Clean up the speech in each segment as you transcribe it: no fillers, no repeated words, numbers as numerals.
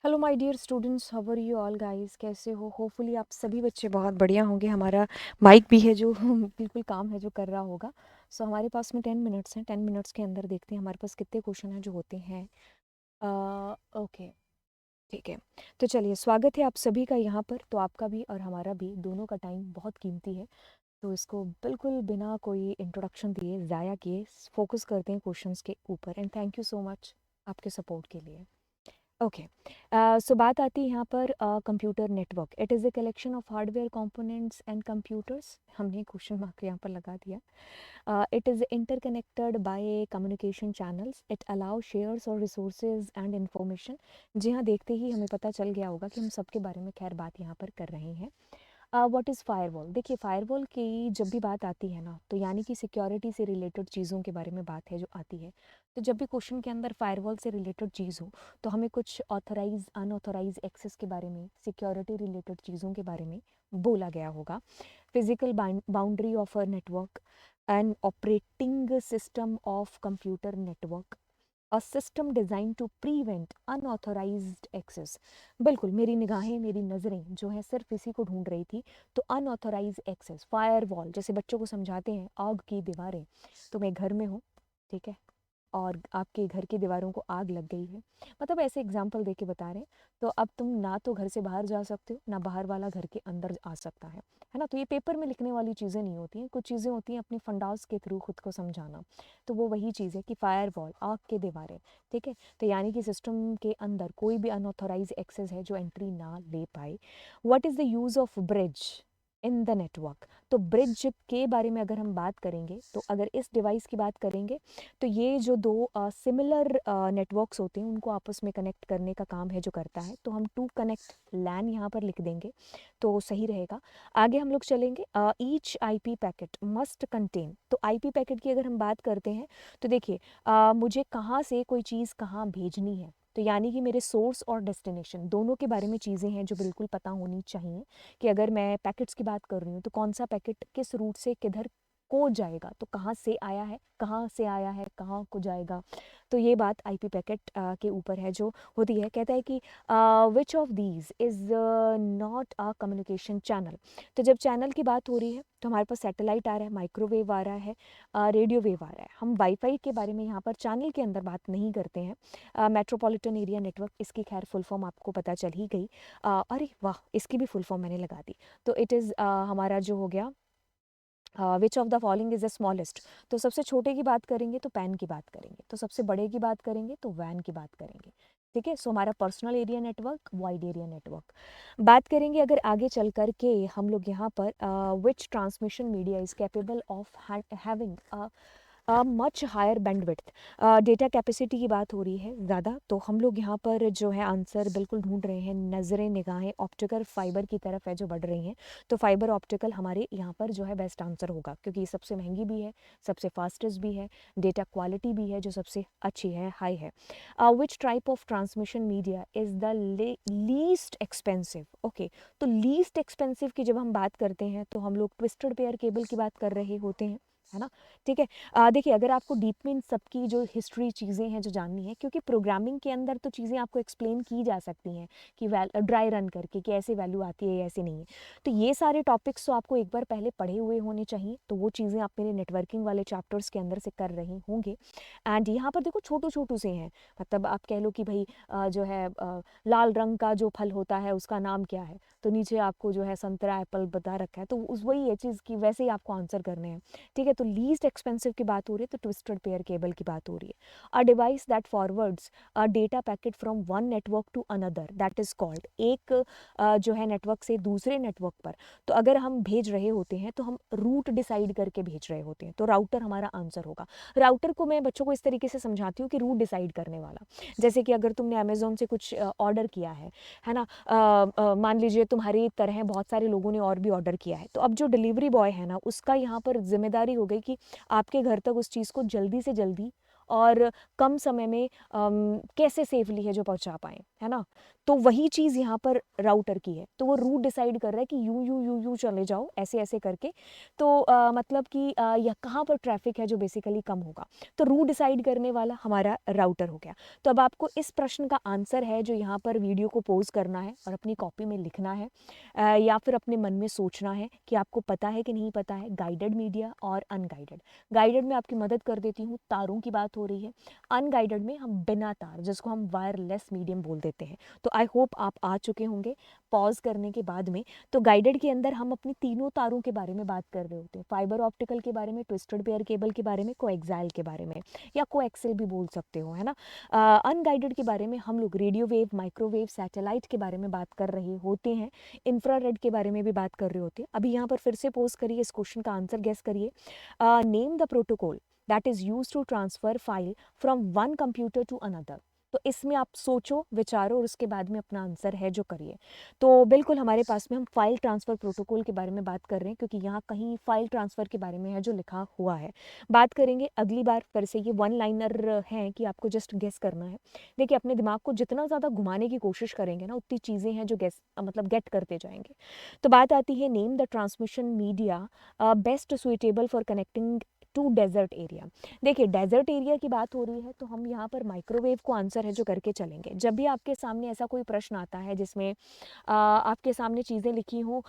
Hello my dear students, how are you all guys? कैसे हो? Hopefully आप सभी बच्चे बहुत बढ़िया होंगे। हमारा माइक भी है जो बिल्कुल काम है जो कर रहा होगा। सो हमारे पास में 10 मिनट्स हैं। 10 मिनट्स के अंदर देखते हैं हमारे पास कितने क्वेश्चन हैं जो होते हैं। ओके, ठीक है। तो चलिए, स्वागत है आप सभी का यहाँ पर। तो आपका भी और हमारा भी दोनों का टाइम बहुत कीमती है, तो इसको बिल्कुल बिना कोई इंट्रोडक्शन दिए ज़ाया किए फोकस करते हैं क्वेश्चंस के ऊपर। And thank you so much आपके सपोर्ट के लिए। ओके, सो बात आती है यहाँ पर computer network. It is a collection of hardware components and computers. हमने क्वेश्चन मार्क यहाँ पर लगा दिया। It is interconnected by communication channels. It allow shares और रिसोर्सेज एंड इंफॉर्मेशन। जी हाँ, देखते ही हमें पता चल गया होगा कि हम सबके बारे में खैर बात यहाँ पर कर रहे हैं। What is firewall? देखिए, फायरवॉल की जब भी बात आती है ना, तो यानी कि सिक्योरिटी से रिलेटेड चीज़ों के बारे में बात है जो आती है। तो जब भी क्वेश्चन के अंदर फायरवॉल से रिलेटेड चीज़ हो, तो हमें कुछ ऑथराइज अनऑथराइज एक्सेस के बारे में, सिक्योरिटी रिलेटेड चीज़ों के बारे में बोला गया होगा। Physical boundary of a network, an operating system of computer network, a system design to prevent unauthorized access. बिल्कुल, मेरी निगाहें, मेरी नज़रें जो है सिर्फ इसी को ढूंढ रही थी। तो अनऑथराइज एक्सेस, फायरवॉल, जैसे बच्चों को समझाते हैं आग की दीवारें। तो मैं घर में हूँ, ठीक है, और आपके घर की दीवारों को आग लग गई है, मतलब ऐसे एग्जाम्पल दे के बता रहे हैं। तो अब तुम ना तो घर से बाहर जा सकते हो, ना बाहर वाला घर के अंदर आ सकता है ना। तो ये पेपर में लिखने वाली चीज़ें नहीं होती हैं। कुछ चीज़ें होती हैं अपने फंडास के थ्रू खुद को समझाना। तो वो वही चीज़ है कि फायर वॉल, आग के दीवारें, ठीक है। तो यानी कि सिस्टम के अंदर कोई भी अनऑथोराइज एक्सेस है जो एंट्री ना ले पाए। What is the use of bridge in the network? तो ब्रिज के बारे में अगर हम बात करेंगे, तो अगर इस डिवाइस की बात करेंगे, तो ये जो दो सिमिलर नेटवर्क्स होते हैं उनको आपस में कनेक्ट करने का काम है जो करता है। तो हम टू कनेक्ट लैन यहाँ पर लिख देंगे तो सही रहेगा। आगे हम लोग चलेंगे। Each IP packet must contain. तो आईपी पैकेट की अगर हम बात करते हैं, तो देखिए, मुझे कहाँ से कोई चीज़ कहाँ भेजनी है, तो यानी कि मेरे सोर्स और डेस्टिनेशन दोनों के बारे में चीज़ें हैं जो बिल्कुल पता होनी चाहिए। कि अगर मैं पैकेट्स की बात कर रही हूँ, तो कौन सा पैकेट किस रूट से किधर को जाएगा, तो कहाँ से आया है, कहाँ से आया है, कहाँ को जाएगा। तो ये बात आईपी पैकेट के ऊपर है जो होती है। कहता है कि which of these is not a communication channel. तो जब चैनल की बात हो रही है, तो हमारे पास सैटेलाइट आ रहा है, माइक्रोवेव आ रहा है, रेडियो वेव आ रहा है। हम वाईफाई के बारे में यहाँ पर चैनल के अंदर बात नहीं करते हैं। मेट्रोपॉलिटन एरिया नेटवर्क, इसकी खैर फुल फॉर्म आपको पता चल ही गई। अरे वाह, इसकी भी फुल फॉर्म मैंने लगा दी। तो इट इज़ हमारा जो हो गया, which of the following is the smallest. तो सबसे छोटे की बात करेंगे तो पैन की बात करेंगे, तो सबसे बड़े की बात करेंगे तो वैन की बात करेंगे, ठीक है। सो हमारा personal area network, wide area network. बात करेंगे अगर आगे चल कर के हम लोग यहाँ पर, which transmission media is capable of having much higher bandwidth. Data capacity की बात हो रही है ज़्यादा, तो हम लोग यहाँ पर जो है आंसर बिल्कुल ढूंढ रहे हैं। नज़रें, निगाहें ऑप्टिकल फाइबर की तरफ है जो बढ़ रही हैं। तो फाइबर ऑप्टिकल हमारे यहाँ पर जो है बेस्ट आंसर होगा, क्योंकि ये सबसे महंगी भी है, सबसे फास्टेस्ट भी है, डेटा क्वालिटी भी है जो सबसे अच्छी है, हाई है। Which type of transmission media is the least expensive? Okay, तो लीस्ट एक्सपेंसिव की जब हम बात करते हैं, तो हम लोग ट्विस्टेड पेयर केबल की बात कर रहे होते हैं, है ना, ठीक है। देखिए, अगर आपको डीप में इन सब की जो हिस्ट्री चीज़ें हैं जो जाननी है, क्योंकि प्रोग्रामिंग के अंदर तो चीज़ें आपको एक्सप्लेन की जा सकती हैं कि ड्राई रन करके कि ऐसे वैल्यू आती है, ऐसे नहीं है। तो ये सारे टॉपिक्स तो आपको एक बार पहले पढ़े हुए होने चाहिए, तो वो चीज़ें आप मेरे नेटवर्किंग वाले चैप्टर्स के अंदर से कर रहे होंगे। एंड यहाँ पर देखो, छोटू छोटू से हैं, मतलब आप कह लो कि भाई जो है लाल रंग का जो फल होता है उसका नाम क्या है, तो नीचे आपको जो है संतरा एप्पल बता रखा है, तो उस वही है चीज़ की, वैसे ही आपको आंसर करने हैं, ठीक है। तो लीस्ट एक्सपेंसिव की बात हो रही है, तो ट्विस्टेड पेयर केबल की बात हो रही है। A device that forwards a data packet from one network to another, that is called. एक जो है नेटवर्क से दूसरे नेटवर्क पर, तो अगर हम भेज रहे होते हैं तो हम रूट डिसाइड करके भेज रहे होते हैं, तो राउटर हमारा आंसर होगा। राउटर को मैं बच्चों को इस तरीके से समझाती हूँ कि रूट डिसाइड करने वाला, जैसे कि अगर तुमने अमेजोन से कुछ ऑर्डर किया है ना, मान लीजिए तुम्हारी तरह बहुत सारे लोगों ने और भी ऑर्डर किया है, तो अब जो डिलीवरी बॉय है ना, उसका यहाँ पर जिम्मेदारी हो गई कि आपके घर तक उस चीज़ को जल्दी से जल्दी और कम समय में कैसे सेफली है जो पहुंचा पाएँ, है ना? तो वही चीज़ यहाँ पर राउटर की है। तो वो रूट डिसाइड कर रहा है कि यूँ चले जाओ, ऐसे-ऐसे करके। तो मतलब कि या कहाँ पर ट्रैफ़िक है जो बेसिकली कम होगा। तो रूट डिसाइड करने वाला हमारा राउटर हो गया। तो अब आपको इस प्रश्न का आंसर है जो यहाँ पर वीडियो को पॉज़ करना है और अपनी कॉपी में लिखना है, या फिर अपने मन में सोचना है कि आपको पता है कि नहीं पता है, गाइडेड मीडिया और अनगाइडेड। गाइडेड में आपकी मदद कर देती हूँ, तारों की बात हो रही है। अनगाइडेड में हम बिना तार, जिसको हम वायरलेस मीडियम बोल देते हैं। तो आई होप आप आ चुके होंगे पॉज़ करने के बाद में। तो गाइडेड के अंदर हम अपनी तीनों तारों के बारे में बात कर रहे होते हैं। फाइबर ऑप्टिकल के बारे में, ट्विस्टेड पेयर केबल के बारे में, कोएक्सियल के बारे में, या कोएक्सियल भी बोल सकते हो, है ना? अनगाइडेड के बारे में हम लोग रेडियो वेव, माइक्रोवेव, सैटेलाइट के बारे में बात कर रहे होते हैं। इंफ्रारेड के बारे में भी बात कर रहे होते हैं। अभी यहाँ पर फिर से पॉज़ करिए, इस क्वेश्चन का आंसर गेस करिए। Name the protocol that is used to transfer file from one computer to another. तो इसमें आप सोचो, विचारो और उसके बाद में अपना आंसर है जो करिए। तो बिल्कुल हमारे पास में हम फाइल ट्रांसफ़र प्रोटोकॉल के बारे में बात कर रहे हैं, क्योंकि यहाँ कहीं फाइल ट्रांसफ़र के बारे में है जो लिखा हुआ है। बात करेंगे अगली बार फिर से, ये वन लाइनर है कि आपको जस्ट गेस करना है। देखिए, अपने दिमाग को जितना ज़्यादा घुमाने की कोशिश करेंगे ना, उतनी चीज़ें हैं जो मतलब गेट करते जाएंगे। तो बात आती है, name the transmission media best suitable for connecting to desert area. देखिए, डेजर्ट एरिया की बात हो रही है तो हम यहाँ पर माइक्रोवेव को आंसर है जो करके चलेंगे। जब भी आपके सामने ऐसा कोई प्रश्न आता है जिसमें आपके सामने चीज़ें लिखी हों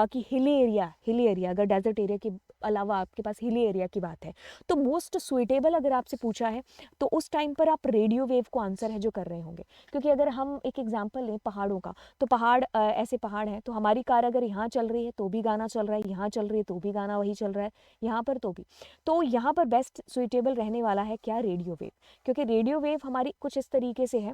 कि हिली एरिया, अगर डेजर्ट एरिया के अलावा आपके पास हिली एरिया की बात है, तो मोस्ट सुइटेबल अगर आपसे पूछा है तो उस टाइम पर आप रेडियो वेव को आंसर है जो कर रहे होंगे। क्योंकि अगर हम एक एग्जाम्पल लें पहाड़ों का, तो पहाड़ ऐसे पहाड़ हैं, तो हमारी कार अगर यहाँ चल रही है तो भी गाना चल रहा है, यहाँ चल रही है तो भी गाना वही चल रहा है, यहाँ पर तो भी। तो यहाँ पर बेस्ट सुइटेबल रहने वाला है क्या? Radio wave. क्योंकि रेडियो वेव हमारी कुछ इस तरीके से है,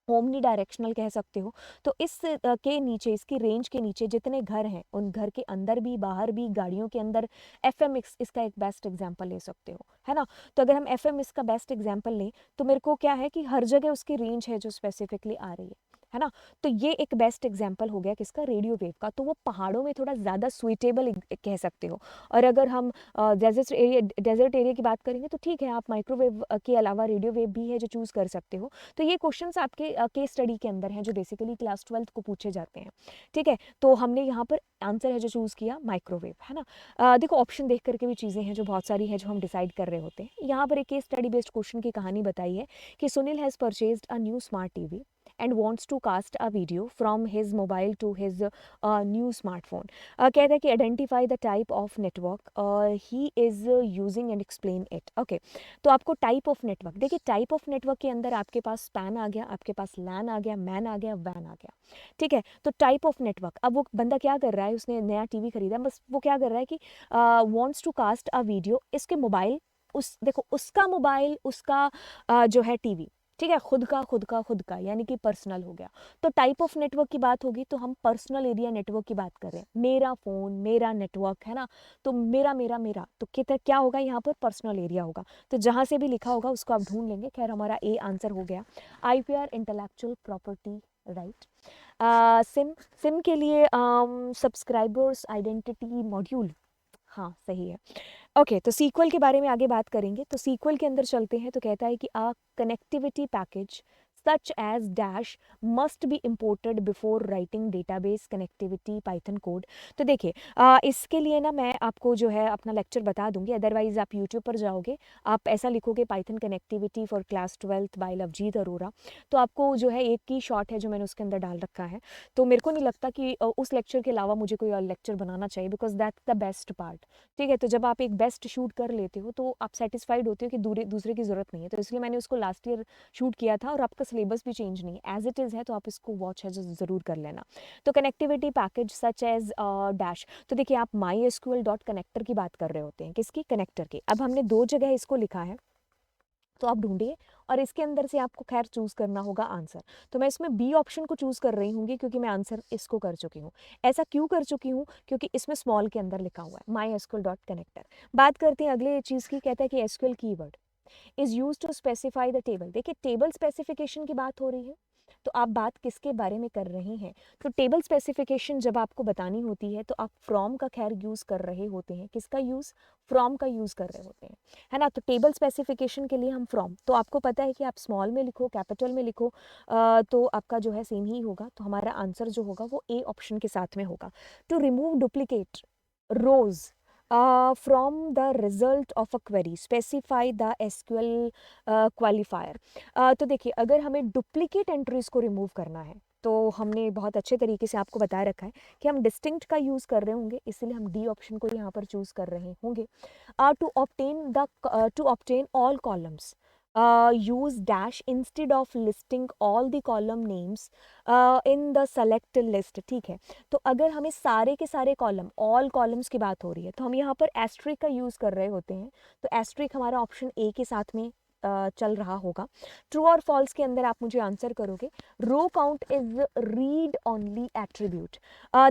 ओमनी डायरेक्शनल कह सकते हो। तो इस के नीचे, इसकी रेंज के नीचे जितने घर हैं, उन घर के अंदर भी, बाहर भी, गाड़ियों के अंदर, एफएम इसका एक बेस्ट एग्जांपल ले सकते हो, है ना? तो अगर हम एफएम इसका बेस्ट एग्जांपल लें तो मेरे को क्या है कि हर जगह उसकी रेंज है जो स्पेसिफिकली आ रही है ना? तो ये एक बेस्ट एग्जांपल हो गया किसका? रेडियो वेव का। तो वो पहाड़ों में थोड़ा ज़्यादा सुइटेबल कह सकते हो। और अगर हम डेजर्ट एरिया की बात करेंगे तो ठीक है, आप माइक्रोवेव के अलावा रेडियो वेव भी है जो चूज़ कर सकते हो। तो ये क्वेश्चंस आपके केस स्टडी के अंदर हैं जो बेसिकली क्लास 12th को पूछे जाते हैं। ठीक है, तो हमने यहाँ पर आंसर है जो चूज़ किया माइक्रोवेव, है ना? देखो, ऑप्शन देख करके भी चीज़ें हैं जो बहुत सारी हैं जो हम डिसाइड कर रहे होते हैं। यहाँ पर एक केस स्टडी बेस्ड क्वेश्चन की कहानी बताई है कि Sunil has purchased a new smart TV and wants to cast a video from his mobile to his new smartphone. कहता है कि identify the type of network he is using and explain it. Okay, तो आपको type of network, देखिए type of network के अंदर आपके पास span आ गया, आपके पास लैन आ गया, मैन आ गया, वैन आ गया। ठीक है, तो टाइप ऑफ नेटवर्क, अब वो बंदा क्या कर रहा है, उसने नया टीवी खरीदा, बस वो क्या कर रहा है कि wants to cast a video, इसके मोबाइल, देखो उसका मोबाइल, उसका जो है टीवी, ठीक है, खुद का यानी कि पर्सनल हो गया। तो टाइप ऑफ नेटवर्क की बात होगी तो हम पर्सनल एरिया नेटवर्क की बात कर रहे हैं। मेरा फ़ोन, मेरा नेटवर्क, है ना? तो मेरा तो कितना क्या होगा यहाँ पर? पर्सनल एरिया होगा। तो जहाँ से भी लिखा होगा उसको आप ढूंढ लेंगे। खैर, हमारा ए आंसर हो गया। IPR intellectual property right. SIM SIM के लिए सब्सक्राइबर्स आइडेंटिटी मॉड्यूल, हाँ सही है। ओके, तो सीक्वल के बारे में आगे बात करेंगे। तो सीक्वल के अंदर चलते हैं तो कहता है कि a connectivity package such as dash must be imported before writing database connectivity Python code. तो देखिए, इसके लिए ना मैं आपको जो है अपना लेक्चर बता दूंगी, अदरवाइज आप यूट्यूब पर जाओगे, आप ऐसा लिखोगे python connectivity for class 12th by Lovejeet Arora, तो आपको जो है एक ही शॉट है जो मैंने उसके अंदर डाल रखा है। तो मेरे को नहीं लगता कि उस लेक्चर के अलावा मुझे कोई और लेक्चर बनाना चाहिए, because that's the best part. ठीक है, तो जब आप एक बेस्ट शूट कर लेते हो तो आप सेटिस्फाइड होते हो कि दूसरे की ज़रूरत नहीं है। तो इसलिए मैंने उसको लास्ट ईयर शूट किया था और आपका सिलेबस भी चेंज नहीं है, एज इट इज़ है, तो आप इसको वॉच है ज़रूर कर लेना। तो connectivity package such as dash, तो देखिए आप माई एसक्यूएल डॉट कनेक्टर की बात कर रहे होते हैं, किसकी? कनेक्टर की। अब हमने दो जगह इसको लिखा है तो आप ढूंढिए और इसके अंदर से आपको खैर चूज़ करना होगा आंसर। तो मैं इसमें बी ऑप्शन को चूज़ कर रही हूँगी क्योंकि मैं आंसर इसको कर चुकी हूँ। ऐसा क्यों कर चुकी हूँ? क्योंकि इसमें स्मॉल के अंदर लिखा हुआ है माई एसक्यूएल डॉट कनेक्टर। बात करते हैं अगले चीज़ की। कहता है कि SQL keyword is use to specify the table. देखिए, टेबल स्पेसिफिकेशन की बात हो रही है। तो आप बात किसके बारे में कर रहे हैं? तो टेबल स्पेसिफिकेशन जब आपको बतानी होती है तो आप फ्रॉम का खैर यूज़ कर रहे होते हैं। किसका यूज़? फ्रॉम का यूज़ कर रहे होते हैं, है ना? तो टेबल स्पेसिफिकेशन के लिए हम फ्रॉम, तो आपको पता है कि आप स्मॉल में लिखो, कैपिटल में लिखो, तो आपका जो है सेम ही होगा। तो हमारा आंसर जो होगा वो ए ऑप्शन के साथ में होगा। To remove duplicate rows from the result of a query specify the SQL qualifier. तो देखिए, अगर हमें डुप्लीकेट एंट्रीज को रिमूव करना है तो हमने बहुत अच्छे तरीके से आपको बता रखा है कि हम डिस्टिंक्ट का यूज़ कर रहे होंगे, इसीलिए हम डी ऑप्शन को यहाँ पर चूज़ कर रहे होंगे। To obtain all columns use dash instead of listing all the column names in the select list। ठीक है, तो अगर हमें सारे के सारे कॉलम, ऑल कॉलम्स की बात हो रही है, तो हम यहाँ पर एस्ट्रिक का यूज़ कर रहे होते हैं। तो एस्ट्रिक हमारा ऑप्शन ए के साथ में चल रहा होगा। ट्रू और फॉल्स के अंदर आप मुझे आंसर करोगे, row count is read only attribute.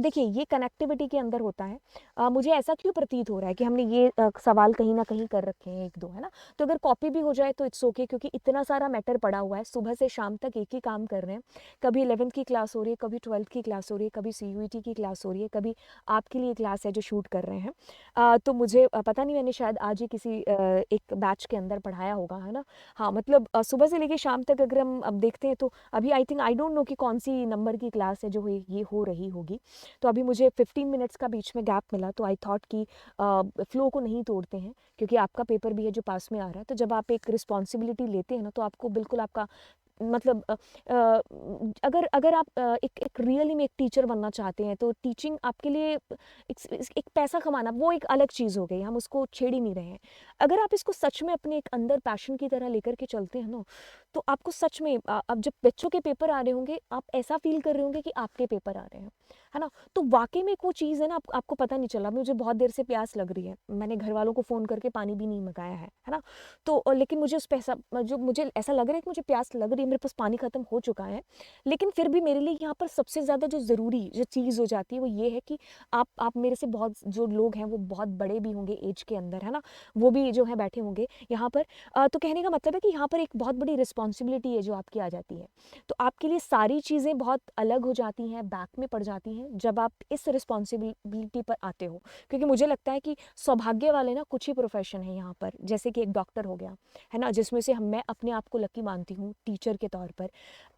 देखिए, ये कनेक्टिविटी के अंदर होता है। मुझे ऐसा क्यों प्रतीत हो रहा है कि हमने ये सवाल कहीं ना कहीं कर रखे हैं एक दो, है ना? तो अगर कॉपी भी हो जाए तो इट्स ओके, क्योंकि इतना सारा मैटर पड़ा हुआ है, सुबह से शाम तक एक ही काम कर रहे हैं। कभी 11th की क्लास हो रही है, कभी 12th की क्लास हो रही है, कभी CUET की क्लास हो रही है, कभी आपके लिए क्लास है जो शूट कर रहे हैं। तो मुझे पता नहीं, मैंने शायद आज ही किसी एक बैच के अंदर पढ़ाया होगा, है ना? हाँ, मतलब सुबह से लेके शाम तक अगर हम अब देखते हैं तो अभी I think, I don't know कि कौन सी नंबर की क्लास है जो ये हो रही होगी। तो अभी मुझे 15 मिनट्स का बीच में गैप मिला, तो आई थॉट कि फ्लो को नहीं तोड़ते हैं, क्योंकि आपका पेपर भी है जो पास में आ रहा है। तो जब आप एक रिस्पॉन्सिबिलिटी लेते हैं ना, तो आपको बिल्कुल आपका मतलब अगर अगर आप एक एक रियली में एक टीचर बनना चाहते हैं, तो टीचिंग आपके लिए एक पैसा कमाना वो एक अलग चीज़ हो गई, हम उसको छेड़ ही नहीं रहे हैं। अगर आप इसको सच में अपने एक अंदर पैशन की तरह लेकर के चलते हैं ना, तो आपको सच में अब जब बच्चों के पेपर आ रहे होंगे, आप ऐसा फील कर रहे होंगे कि आपके पेपर आ रहे हैं, है ना? तो वाकई में एक वो चीज़ है ना, आपको पता नहीं चला, मुझे बहुत देर से प्यास लग रही है, मैंने घर वालों को फ़ोन करके पानी भी नहीं मंगाया है ना? तो लेकिन मुझे उस पैसा जो मुझे ऐसा लग रहा है कि मुझे प्यास लग रही है, मेरे पास पानी ख़त्म हो चुका है, लेकिन फिर भी मेरे लिए यहाँ पर सबसे ज़्यादा जो ज़रूरी जो चीज़ हो जाती है वो ये है कि आप मेरे से बहुत जो लोग हैं वो बहुत बड़े भी होंगे एज के अंदर, है ना? वो भी जो है बैठे होंगे यहाँ पर। तो कहने का मतलब है कि यहाँ पर एक बहुत बड़ी रिस्पॉन्सिबिलिटी है जो आपकी आ जाती है। तो आपके लिए सारी चीज़ें बहुत अलग हो जाती हैं, बैक में पड़ जाती हैं जब आप इस रिस्पॉन्सिबिलिटी पर आते हो। क्योंकि मुझे लगता है कि सौभाग्य वाले ना कुछ ही प्रोफेशन है यहाँ पर, जैसे कि एक डॉक्टर हो गया, है ना? जिसमें से मैं अपने आप को लकी मानती हूँ टीचर के तौर पर,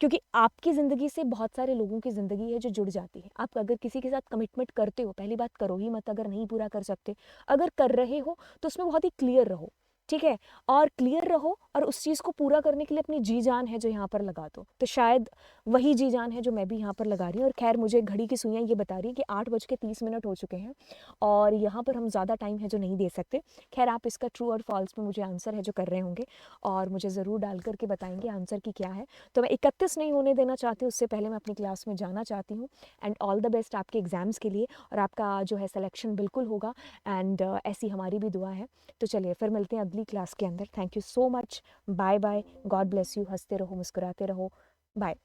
क्योंकि आपकी ज़िंदगी से बहुत सारे लोगों की ज़िंदगी है जो जुड़ जाती है। आप अगर किसी के साथ कमिटमेंट करते हो, पहली बात करो ही मत अगर नहीं पूरा कर सकते। अगर कर रहे हो तो उसमें बहुत ही क्लियर रहो, ठीक है? और क्लियर रहो और उस चीज़ को पूरा करने के लिए अपनी जी जान है जो यहाँ पर लगा दो। तो शायद वही जी जान है जो मैं भी यहाँ पर लगा रही हूँ। और खैर, मुझे घड़ी की सुइयाँ ये बता रही हैं कि 8:30 हो चुके हैं और यहाँ पर हम ज़्यादा टाइम है जो नहीं दे सकते। खैर, आप इसका ट्रू और फॉल्स में मुझे आंसर है जो कर रहे होंगे और मुझे ज़रूर डाल कर के बताएंगे आंसर की क्या है। तो मैं 31 नहीं होने देना चाहती, उससे पहले मैं अपनी क्लास में जाना चाहती हूँ। एंड ऑल द बेस्ट आपके एग्ज़ाम्स के लिए, और आपका जो है सिलेक्शन बिल्कुल होगा। एंड ऐसी हमारी भी दुआ है। तो चलिए फिर मिलते हैं अगली क्लास के अंदर। Thank you so much. Bye bye. God bless you. हंसते रहो, मुस्कुराते रहो। बाय।